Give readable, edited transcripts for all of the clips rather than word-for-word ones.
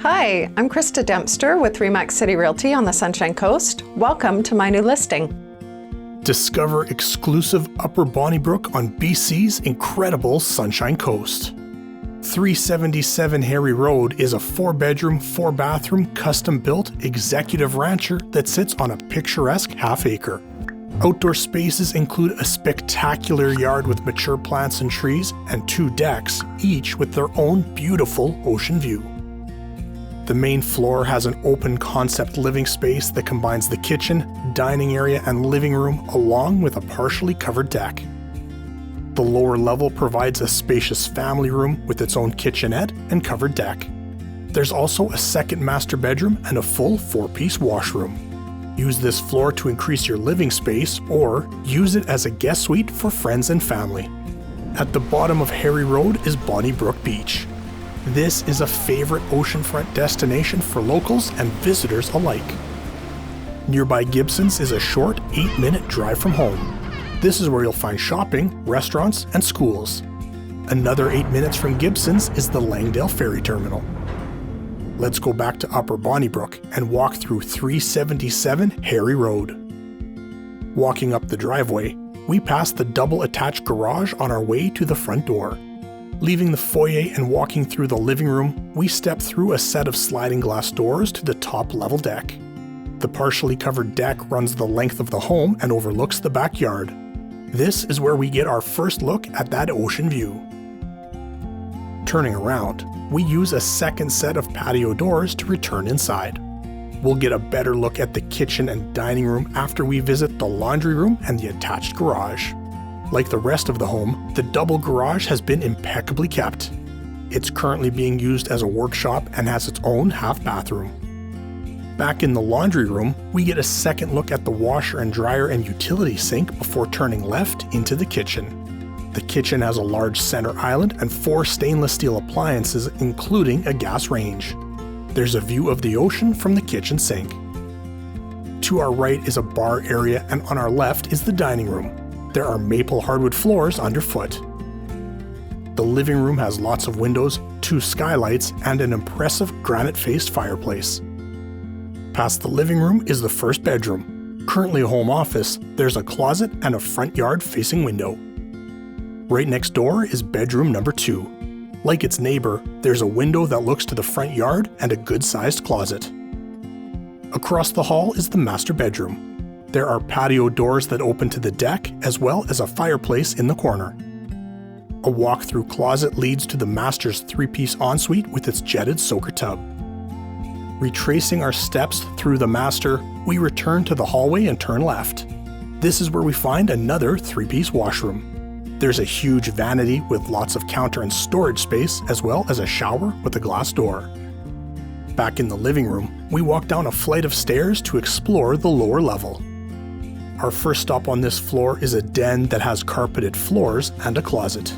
Hi, I'm Krista Dempster with Remax City Realty on the Sunshine Coast. Welcome to my new listing. Discover exclusive Upper Bonniebrook on BC's incredible Sunshine Coast. 377 Harry Road is a 4-bedroom, 4-bathroom, custom-built executive rancher that sits on a picturesque half-acre. Outdoor spaces include a spectacular yard with mature plants and trees and 2 decks, each with their own beautiful ocean view. The main floor has an open concept living space that combines the kitchen, dining area, and living room along with a partially covered deck. The lower level provides a spacious family room with its own kitchenette and covered deck. There's also a second master bedroom and a full 4-piece washroom. Use this floor to increase your living space or use it as a guest suite for friends and family. At the bottom of Harry Road is Bonniebrook Beach. This is a favorite oceanfront destination for locals and visitors alike. Nearby Gibsons is a short 8-minute drive from home. This is where you'll find shopping, restaurants, and schools. Another 8 minutes from Gibsons is the Langdale ferry terminal. Let's go back to Upper Bonniebrook and walk through 377 Harry Road. Walking up the driveway, we pass the double-attached garage on our way to the front door. Leaving the foyer and walking through the living room, we step through a set of sliding glass doors to the top level deck. The partially covered deck runs the length of the home and overlooks the backyard. This is where we get our first look at that ocean view. Turning around, we use a second set of patio doors to return inside. We'll get a better look at the kitchen and dining room after we visit the laundry room and the attached garage. Like the rest of the home, the double garage has been impeccably kept. It's currently being used as a workshop and has its own half-bathroom. Back in the laundry room, we get a second look at the washer and dryer and utility sink before turning left into the kitchen. The kitchen has a large center island and 4 stainless steel appliances, including a gas range. There's a view of the ocean from the kitchen sink. To our right is a bar area, and on our left is the dining room. There are maple hardwood floors underfoot. The living room has lots of windows, 2 skylights, and an impressive granite-faced fireplace. Past the living room is the first bedroom. Currently a home office, there's a closet and a front yard-facing window. Right next door is bedroom number 2. Like its neighbor, there's a window that looks to the front yard and a good-sized closet. Across the hall is the master bedroom. There are patio doors that open to the deck, as well as a fireplace in the corner. A walk-through closet leads to the master's 3-piece ensuite with its jetted soaker tub. Retracing our steps through the master, we return to the hallway and turn left. This is where we find another 3-piece washroom. There's a huge vanity with lots of counter and storage space, as well as a shower with a glass door. Back in the living room, we walk down a flight of stairs to explore the lower level. Our first stop on this floor is a den that has carpeted floors and a closet.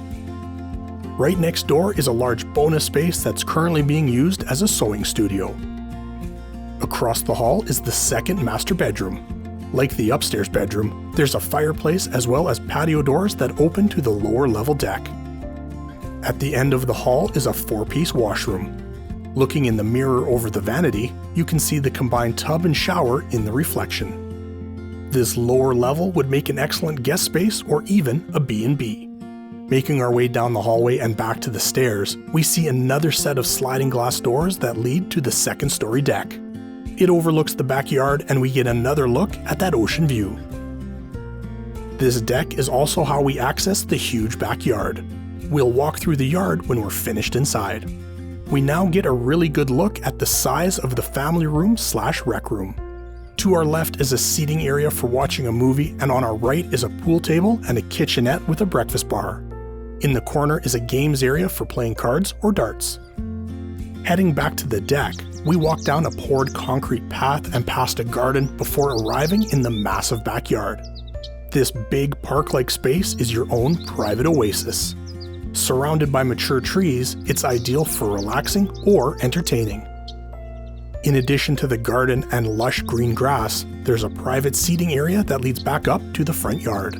Right next door is a large bonus space that's currently being used as a sewing studio. Across the hall is the second master bedroom. Like the upstairs bedroom, there's a fireplace as well as patio doors that open to the lower level deck. At the end of the hall is a 4-piece washroom. Looking in the mirror over the vanity, you can see the combined tub and shower in the reflection. This lower level would make an excellent guest space or even a B&B. Making our way down the hallway and back to the stairs, we see another set of sliding glass doors that lead to the second-story deck. It overlooks the backyard and we get another look at that ocean view. This deck is also how we access the huge backyard. We'll walk through the yard when we're finished inside. We now get a really good look at the size of the family room/rec room. To our left is a seating area for watching a movie, and on our right is a pool table and a kitchenette with a breakfast bar. In the corner is a games area for playing cards or darts. Heading back to the deck, we walk down a poured concrete path and past a garden before arriving in the massive backyard. This big park-like space is your own private oasis. Surrounded by mature trees, it's ideal for relaxing or entertaining. In addition to the garden and lush green grass, there's a private seating area that leads back up to the front yard.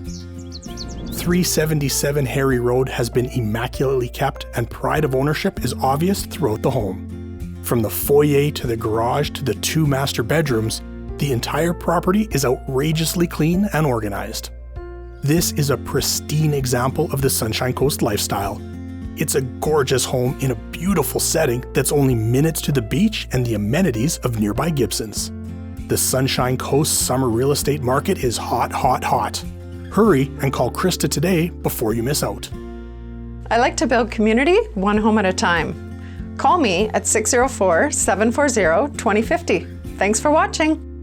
377 Harry Road has been immaculately kept and pride of ownership is obvious throughout the home. From the foyer to the garage to the 2 master bedrooms, the entire property is outrageously clean and organized. This is a pristine example of the Sunshine Coast lifestyle. It's a gorgeous home in a beautiful setting that's only minutes to the beach and the amenities of nearby Gibsons. The Sunshine Coast summer real estate market is hot, hot, hot. Hurry and call Krista today before you miss out. I like to build community one home at a time. Call me at 604-740-2050. Thanks for watching.